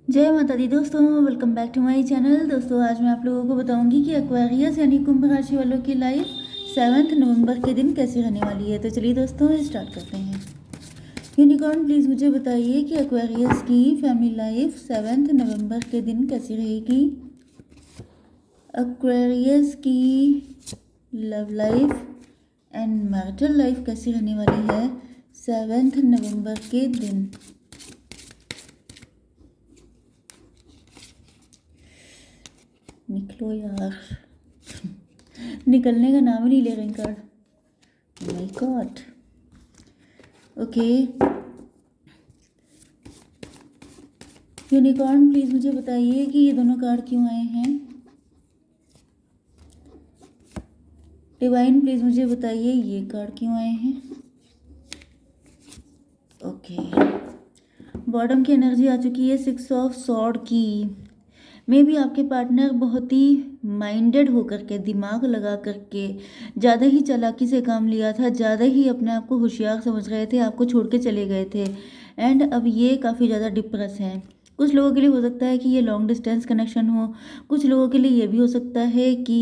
जय माता दी दोस्तों, welcome back to my channel. दोस्तों आज मैं आप लोगों को बताऊंगी कि एक्वेरियस यानी कुंभ राशि वालों की लाइफ 7 नवंबर के दिन कैसी रहने वाली है। तो चलिए दोस्तों स्टार्ट करते हैं। यूनिकॉर्न प्लीज़ मुझे बताइए कि एक्वेरियस की फैमिली लाइफ 7 नवंबर के दिन कैसी रहेगी। एक्वेरियस की love life and marital life कैसी रहने वाली है 7 नवंबर के दिन। निकलो यार, निकलने का नाम ही नहीं ले रहे card. My God. Okay unicorn please मुझे बताइए कि ये दोनों कार्ड क्यों आए हैं। डिवाइन प्लीज मुझे बताइए ये कार्ड क्यों आए हैं। ओके बॉटम की एनर्जी आ चुकी है 6 ऑफ सॉर्ड की। मे भी आपके पार्टनर बहुत ही माइंडेड होकर के, दिमाग लगा करके ज़्यादा ही चालाकी से काम लिया था, ज़्यादा ही अपने आप को होशियार समझ रहे थे, आपको छोड़ के चले गए थे एंड अब ये काफ़ी ज़्यादा डिप्रेस हैं। कुछ लोगों के लिए हो सकता है कि ये लॉन्ग डिस्टेंस कनेक्शन हो, कुछ लोगों के लिए ये भी हो सकता है कि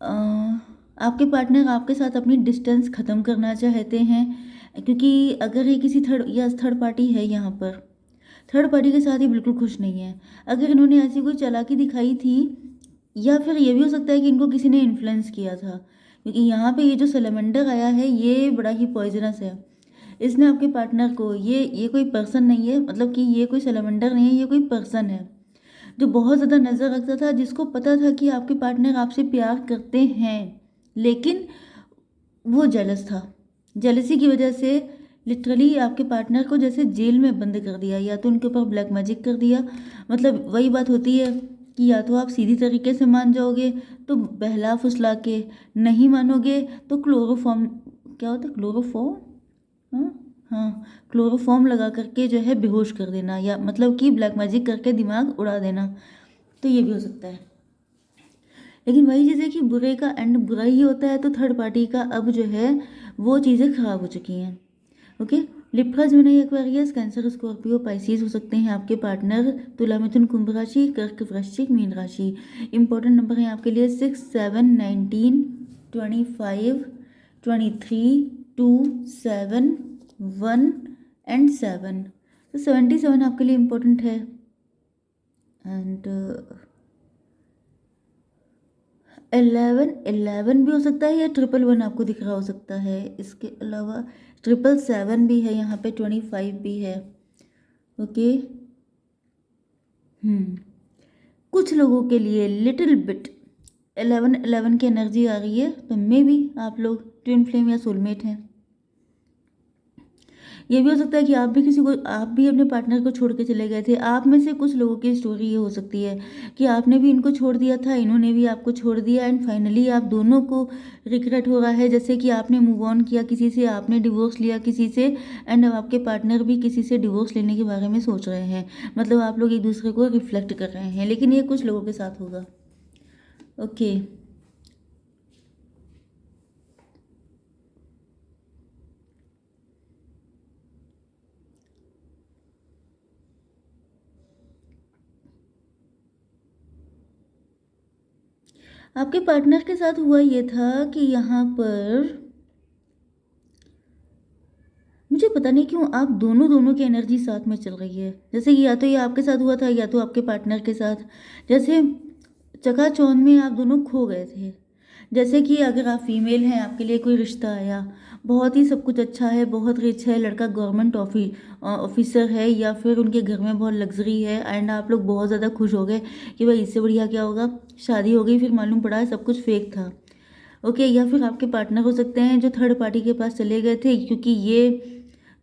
आपके पार्टनर आपके साथ अपनी डिस्टेंस ख़त्म करना चाहते हैं, क्योंकि अगर ये किसी थर्ड पार्टी है, यहाँ पर थर्ड पार्टी के साथ ही बिल्कुल खुश नहीं है। अगर इन्होंने ऐसी कोई चालाकी दिखाई थी, या फिर ये भी हो सकता है कि इनको किसी ने इन्फ्लुएंस किया था, क्योंकि यहाँ पे ये जो सलेमेंडर आया है ये बड़ा ही पॉइजनस है। इसने आपके पार्टनर को, ये कोई पर्सन नहीं है, मतलब कि ये कोई सलेमेंडर नहीं है, ये कोई पर्सन है जो बहुत ज़्यादा नज़र रखता था, जिसको पता था कि आपके पार्टनर आपसे प्यार करते हैं, लेकिन वो जेलस था। जेलसी की वजह से लिटरली आपके पार्टनर को जैसे जेल में बंद कर दिया, या तो उनके ऊपर ब्लैक मैजिक कर दिया। मतलब वही बात होती है कि या तो आप सीधी तरीके से मान जाओगे, तो बहला फुसला के, नहीं मानोगे तो क्लोरोफॉर्म, क्या होता है क्लोरोफॉर्म, हाँ हाँ, क्लोरोफॉर्म लगा करके जो है बेहोश कर देना, या मतलब कि ब्लैक मैजिक करके दिमाग उड़ा देना। तो ये भी हो सकता है। लेकिन वही चीज़ है कि बुरे का एंड बुरा ही होता है, तो थर्ड पार्टी का अब जो है वो चीज़ें खराब हो चुकी हैं। Okay Libra Gemini Aquarius Cancer Scorpio Pisces हो सकते हैं आपके पार्टनर। तुला मिथुन कुंभ राशि, कर्क वृश्चिक मीन राशि। इंपॉर्टेंट नंबर है आपके लिए 6, 7, 19, 25, 23, 2, 7, 1 एंड 7। तो 77 आपके लिए इम्पोर्टेंट है एंड 11 भी हो सकता है, या 111 आपको दिख रहा हो सकता है। इसके अलावा 777 भी है, यहाँ पे 25 भी है। ओके कुछ लोगों के लिए लिटिल बिट 11 की एनर्जी आ रही है, तो मे बी आप लोग ट्विन फ्लेम या सोलमेट हैं। ये भी हो सकता है कि आप भी अपने पार्टनर को छोड़ के चले गए थे। आप में से कुछ लोगों की स्टोरी ये हो सकती है कि आपने भी इनको छोड़ दिया था, इन्होंने भी आपको छोड़ दिया एंड फाइनली आप दोनों को रिग्रेट हो रहा है, जैसे कि आपने मूव ऑन किया किसी से, आपने डिवोर्स लिया किसी से एंड अब आपके पार्टनर भी किसी से डिवोर्स लेने के बारे में सोच रहे हैं। मतलब आप लोग एक दूसरे को रिफ्लेक्ट कर रहे हैं, लेकिन ये कुछ लोगों के साथ होगा। ओके आपके पार्टनर के साथ हुआ ये था कि यहाँ पर मुझे पता नहीं क्यों आप दोनों की एनर्जी साथ में चल रही है, जैसे कि या तो ये आपके साथ हुआ था या तो आपके पार्टनर के साथ। जैसे चकाचौंध में आप दोनों खो गए थे। जैसे कि अगर आप फीमेल हैं, आपके लिए कोई रिश्ता आया, बहुत ही सब कुछ अच्छा है, बहुत रिच है, लड़का गवर्नमेंट ऑफिसर है, या फिर उनके घर में बहुत लग्जरी है एंड आप लोग बहुत ज़्यादा खुश हो गए कि भाई इससे बढ़िया क्या होगा, शादी हो गई, फिर मालूम पड़ा है सब कुछ फेक था। ओके या फिर आपके पार्टनर हो सकते हैं जो थर्ड पार्टी के पास चले गए थे, क्योंकि ये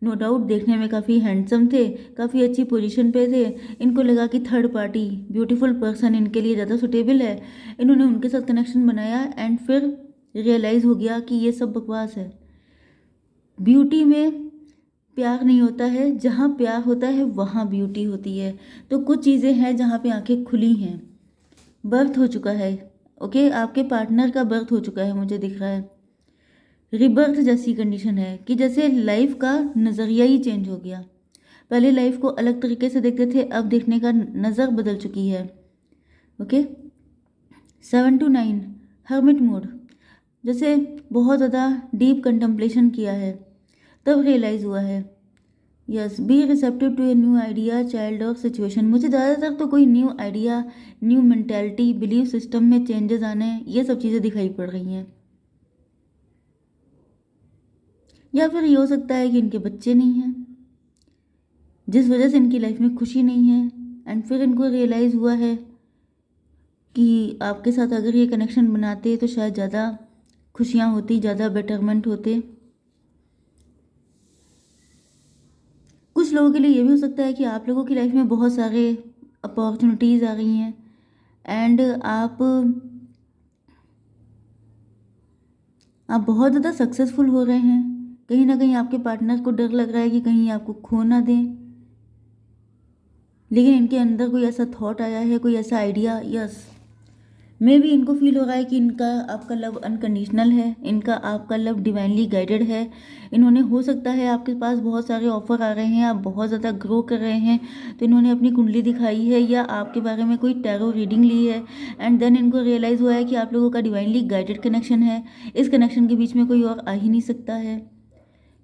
नो डाउट देखने में काफ़ी हैंडसम थे, काफ़ी अच्छी पोजीशन पे थे। इनको लगा कि थर्ड पार्टी ब्यूटीफुल पर्सन इनके लिए ज़्यादा सुटेबल है। इन्होंने उनके साथ कनेक्शन बनाया एंड फिर रियलाइज़ हो गया कि ये सब बकवास है। ब्यूटी में प्यार नहीं होता है, जहाँ प्यार होता है वहाँ ब्यूटी होती है। तो कुछ चीज़ें हैं जहाँ पे आंखें खुली हैं, बर्थ हो चुका है। ओके आपके पार्टनर का बर्थ हो चुका है, मुझे दिख रहा है। रिबर्थ जैसी कंडीशन है कि जैसे लाइफ का नज़रिया ही चेंज हो गया। पहले लाइफ को अलग तरीके से देखते थे, अब देखने का नज़र बदल चुकी है। ओके। 7 to 9 हर्मिट मोड, जैसे बहुत ज़्यादा डीप कंtemplation किया है तब रियलाइज़ हुआ है। Yes, be receptive to a new idea, child और सिचुएशन। मुझे ज़्यादातर तो कोई new idea, new mentality, belief system में चेंजेस आने, ये सब चीज़ें दिखाई पड़ रही हैं। या फिर ये हो सकता है कि इनके बच्चे नहीं हैं, जिस वजह से इनकी लाइफ में खुशी नहीं है, एंड फिर इनको रियलाइज़ हुआ है कि आपके साथ अगर ये कनेक्शन बनाते तो शायद ज़्यादा खुशियाँ होती, ज़्यादा बेटरमेंट होते। कुछ लोगों के लिए ये भी हो सकता है कि आप लोगों की लाइफ में बहुत सारे अपॉर्चुनिटीज़ आ रही हैं, एंड आप बहुत ज़्यादा सक्सेसफुल हो रहे हैं। कहीं ना कहीं आपके पार्टनर को डर लग रहा है कि कहीं आपको खो ना दें, लेकिन इनके अंदर कोई ऐसा थॉट आया है, कोई ऐसा आइडिया। यस, मे भी इनको फील हो रहा है कि इनका आपका लव अनकंडीशनल है, इनका आपका लव डिवाइनली गाइडेड है। इन्होंने, हो सकता है आपके पास बहुत सारे ऑफर आ रहे हैं, आप बहुत ज़्यादा ग्रो कर रहे हैं, तो इन्होंने अपनी कुंडली दिखाई है या आपके बारे में कोई टैरो रीडिंग ली है, एंड देन इनको रियलाइज़ हुआ है कि आप लोगों का डिवाइनली गाइडेड कनेक्शन है। इस कनेक्शन के बीच में कोई और आ ही नहीं सकता है,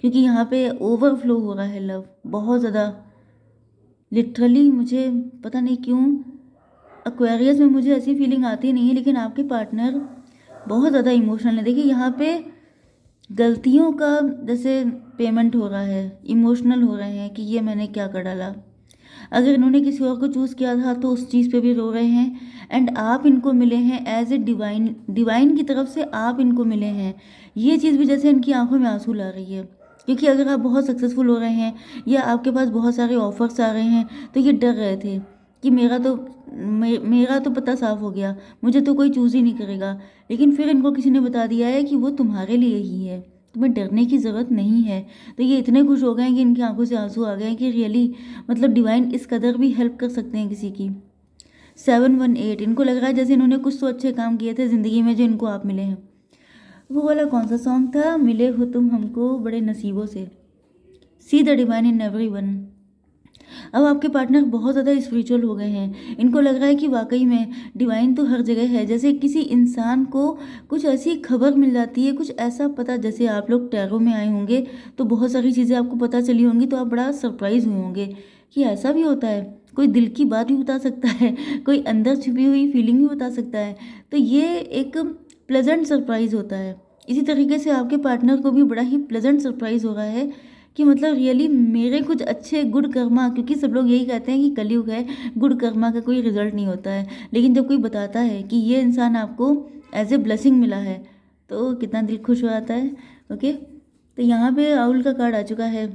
क्योंकि यहाँ पे ओवरफ्लो हो रहा है लव बहुत ज़्यादा। लिटरली मुझे पता नहीं क्यों एक्वेरियस में मुझे ऐसी फीलिंग आती नहीं है, लेकिन आपके पार्टनर बहुत ज़्यादा इमोशनल है। देखिए यहाँ पे गलतियों का जैसे पेमेंट हो रहा है, इमोशनल हो रहे हैं कि ये मैंने क्या कर डाला। अगर इन्होंने किसी और को चूज़ किया था तो उस चीज़ पे भी रो रहे हैं, एंड आप इनको मिले हैं एज ए डिवाइन की तरफ से आप इनको मिले हैं। ये चीज़ भी जैसे इनकी आंखों में आंसू ला रही है, क्योंकि अगर आप बहुत सक्सेसफुल हो रहे हैं या आपके पास बहुत सारे ऑफर्स आ रहे हैं तो ये डर रहे थे कि मेरा तो पता साफ हो गया, मुझे तो कोई चूज़ ही नहीं करेगा। लेकिन फिर इनको किसी ने बता दिया है कि वो तुम्हारे लिए ही है, तुम्हें डरने की ज़रूरत नहीं है। तो ये इतने खुश हो गए हैं कि इनकी आंखों से आंसू आ गए हैं कि रियली मतलब डिवाइन इस कदर भी हेल्प कर सकते हैं किसी की। 718 इनको लग रहा है जैसे इन्होंने कुछ तो अच्छे काम किए थे ज़िंदगी में जो इनको आप मिले हैं। वो वाला कौन सा सॉन्ग था, मिले हो तुम हमको बड़े नसीबों से। See the divine in everyone. अब आपके पार्टनर बहुत ज़्यादा स्पिरिचुअल हो गए हैं, इनको लग रहा है कि वाकई में डिवाइन तो हर जगह है। जैसे किसी इंसान को कुछ ऐसी खबर मिल जाती है, कुछ ऐसा पता, जैसे आप लोग टैरो में आए होंगे तो बहुत सारी चीज़ें आपको पता चली होंगी, तो आप बड़ा सरप्राइज हुए होंगे कि ऐसा भी होता है। कोई दिल की बात भी बता सकता है, कोई अंदर छुपी हुई फीलिंग भी बता सकता है, तो ये एक प्लेजेंट सरप्राइज होता है। इसी तरीके से आपके पार्टनर को भी बड़ा ही प्लेजेंट सरप्राइज हो रहा है कि मतलब रियली मेरे कुछ अच्छे गुड कर्मा, क्योंकि सब लोग यही कहते हैं कि कलयुग है, गुड कर्मा का कोई रिजल्ट नहीं होता है, लेकिन जब कोई बताता है कि ये इंसान आपको एज ए ब्लेसिंग मिला है तो कितना दिल खुश हो जाता है। ओके, तो यहाँ पे आउल का कार्ड आ चुका है।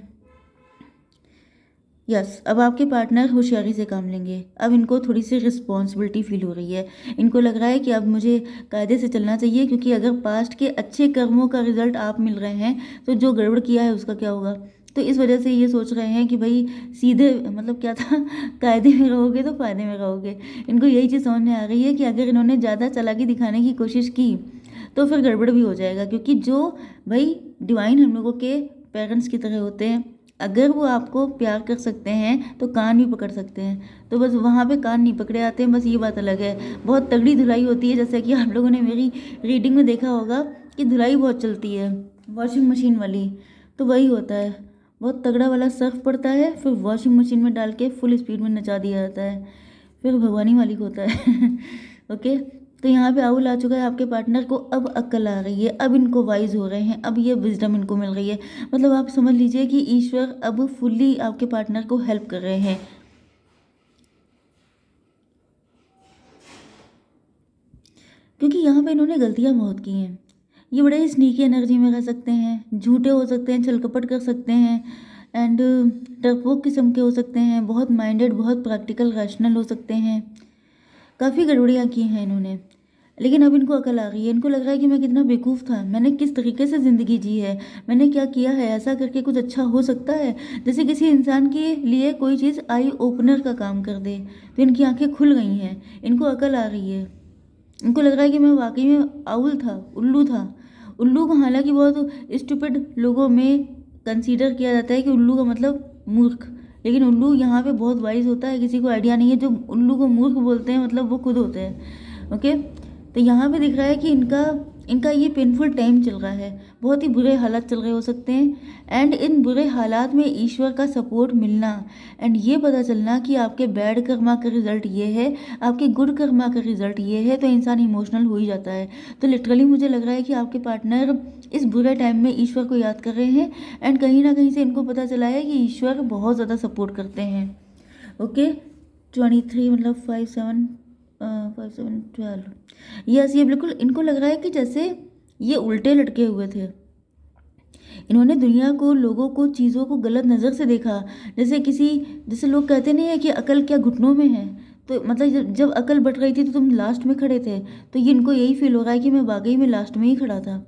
यस, अब आपके पार्टनर होशियारी से काम लेंगे। अब इनको थोड़ी सी रिस्पॉन्सिबिलिटी फील हो रही है, इनको लग रहा है कि अब मुझे कायदे से चलना चाहिए, क्योंकि अगर पास्ट के अच्छे कर्मों का रिजल्ट आप मिल रहे हैं तो जो गड़बड़ किया है उसका क्या होगा। तो इस वजह से ये सोच रहे हैं कि भाई सीधे मतलब क्या था कायदे में रहोगे तो फ़ायदे में रहोगे। इनको यही चीज़ समझ में आ रही है कि अगर इन्होंने ज़्यादा चालाकी दिखाने की कोशिश की तो फिर गड़बड़ भी हो जाएगा, क्योंकि जो भाई डिवाइन हम लोगों के पेरेंट्स की तरह होते हैं, अगर वो आपको प्यार कर सकते हैं तो कान भी पकड़ सकते हैं, तो बस वहाँ पे कान नहीं पकड़े आते हैं, बस ये बात अलग है। बहुत तगड़ी धुलाई होती है, जैसा कि आप लोगों ने मेरी रीडिंग में देखा होगा कि धुलाई बहुत चलती है वॉशिंग मशीन वाली, तो वही होता है। बहुत तगड़ा वाला सर्फ पड़ता है, फिर वॉशिंग मशीन में डाल के फुल स्पीड में नचा दिया जाता है, फिर भगवानी मालिक होता है। ओके, तो यहाँ पे आउल आ चुका है आपके पार्टनर को। अब अक्ल आ रही है, अब इनको वाइज हो रहे हैं, अब ये विजडम इनको मिल रही है। मतलब आप समझ लीजिए कि ईश्वर अब फुल्ली आपके पार्टनर को हेल्प कर रहे हैं, क्योंकि यहाँ पे इन्होंने गलतियाँ बहुत की हैं। ये बड़े ही स्नीकी एनर्जी में रह सकते हैं, झूठे हो सकते हैं, छलकपट कर सकते हैं, एंड डरपोक किस्म के हो सकते हैं, बहुत माइंडेड, बहुत प्रैक्टिकल रैशनल हो सकते हैं। काफ़ी गड़बड़ियाँ की हैं इन्होंने, लेकिन अब इनको अकल आ रही है। इनको लग रहा है कि मैं कितना बेवकूफ़ था, मैंने किस तरीके से ज़िंदगी जी है, मैंने क्या किया है, ऐसा करके कुछ अच्छा हो सकता है। जैसे किसी इंसान के लिए कोई चीज़ आई ओपनर का काम कर दे, तो इनकी आंखें खुल गई हैं, इनको अकल आ रही है। इनको लग रहा है कि मैं वाकई में आउल था, उल्लू था। उल्लू को हालांकि बहुत स्टूपिड लोगों में कंसीडर किया जाता है कि उल्लू का मतलब मूर्ख, लेकिन उल्लू यहाँ पे बहुत वाइज होता है, किसी को आइडिया नहीं है। जो उल्लू को मूर्ख बोलते हैं मतलब वो खुद होते हैं। ओके, तो यहाँ पे दिख रहा है कि इनका इनका ये पेनफुल टाइम चल रहा है, बहुत ही बुरे हालात चल रहे हो सकते हैं। एंड इन बुरे हालात में ईश्वर का सपोर्ट मिलना एंड ये पता चलना कि आपके बैड कर्मा का रिजल्ट ये है, आपके गुड कर्मा का रिजल्ट ये है, तो इंसान इमोशनल हो ही जाता है। तो लिटरली मुझे लग रहा है कि आपके पार्टनर इस बुरे टाइम में ईश्वर को याद कर रहे हैं एंड कहीं ना कहीं से इनको पता चला है कि ईश्वर बहुत ज़्यादा सपोर्ट करते हैं। ओके, 23 मतलब 5 7 12। यस, ये बिल्कुल इनको लग रहा है कि जैसे ये उल्टे लटके हुए थे। इन्होंने दुनिया को, लोगों को, चीज़ों को गलत नज़र से देखा। जैसे लोग कहते नहीं है कि अकल क्या घुटनों में है, तो मतलब जब अकल बट रही थी तो तुम लास्ट में खड़े थे, तो ये इनको यही फील हो रहा है कि मैं वाकई में लास्ट में ही खड़ा था।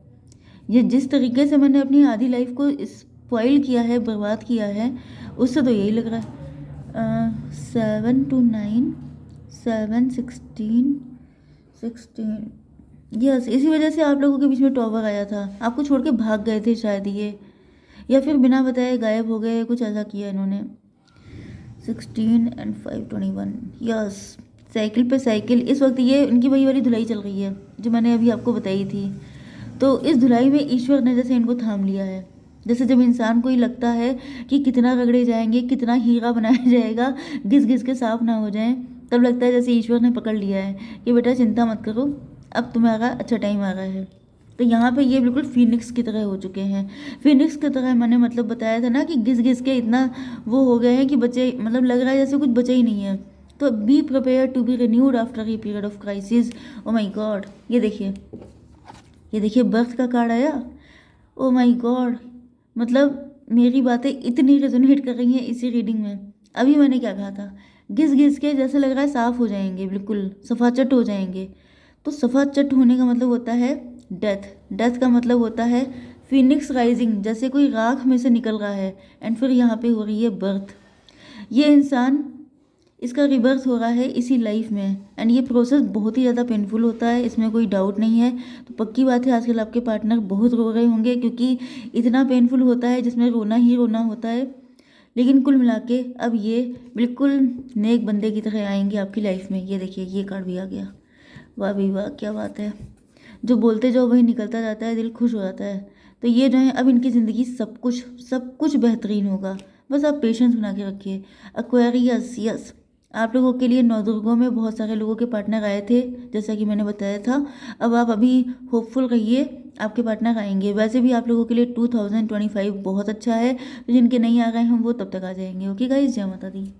ये जिस तरीके से मैंने अपनी आधी लाइफ को स्पॉइल किया है, बर्बाद किया है, उससे तो यही लग रहा है। 7 to 9 7 16 यस, इसी वजह से आप लोगों के बीच में टॉवर आया था। आपको छोड़ के भाग गए थे शायद ये, या फिर बिना बताए गायब हो गए, कुछ ऐसा किया इन्होंने। 16 and 5 21। यस, साइकिल पे साइकिल। इस वक्त ये इनकी वही वाली धुलाई चल रही है जो मैंने अभी आपको बताई थी। तो इस धुलाई में ईश्वर ने जैसे इनको थाम लिया है। जैसे जब इंसान को ही लगता है कि कितना रगड़े जाएंगे, कितना हीरा बनाया जाएगा, घिस घिस के साफ ना हो जाए, तब लगता है जैसे ईश्वर ने पकड़ लिया है कि बेटा चिंता मत करो, अब तुम्हारा अच्छा टाइम आ रहा है। तो यहाँ पे ये बिल्कुल फिनिक्स की तरह हो चुके हैं। फिनिक्स की तरह मैंने मतलब बताया था ना कि घिस घिस के इतना वो हो गए हैं कि बचे, मतलब लग रहा है जैसे कुछ बचा ही नहीं है। तो be prepare to be renewed after a period of crisis. Oh my god, ये देखिए बर्थ का कार्ड आया। ओ माय गॉड, मतलब मेरी बातें इतनी रेजोनेट कर रही हैं इसी रीडिंग में। अभी मैंने क्या कहा था, घिस घिस के जैसे लग रहा है साफ हो जाएंगे, बिल्कुल सफाचट हो जाएंगे। तो सफाचट होने का मतलब होता है डेथ। डेथ का मतलब होता है फिनिक्स राइजिंग, जैसे कोई राख में से निकल रहा है एंड फिर यहाँ पे हो रही है बर्थ। ये इंसान, इसका रिबर्थ हो रहा है इसी लाइफ में एंड ये प्रोसेस बहुत ही ज़्यादा पेनफुल होता है, इसमें कोई डाउट नहीं है। तो पक्की बात है आजकल आपके पार्टनर बहुत रो रहे होंगे, क्योंकि इतना पेनफुल होता है जिसमें रोना ही रोना होता है। लेकिन कुल मिला के अब ये बिल्कुल नेक बंदे की तरह आएंगे आपकी लाइफ में। ये देखिए ये कार्ड भी आ गया। वाह भाई वाह, क्या बात है। जो बोलते जाओ वही निकलता जाता है, दिल खुश हो जाता है। तो ये जो है अब इनकी ज़िंदगी सब कुछ बेहतरीन होगा, बस आप पेशेंस बना के रखिए। एक्वेरियस, यस, आप लोगों के लिए नवदुर्गों में बहुत सारे लोगों के पार्टनर आए थे, जैसा कि मैंने बताया था। अब आप अभी होपफुल रहिए, आपके पार्टनर आएंगे। वैसे भी आप लोगों के लिए 2025 बहुत अच्छा है, तो जिनके नहीं आ रहे हैं वो तब तक आ जाएंगे। ओके गाइस, जय माता दी।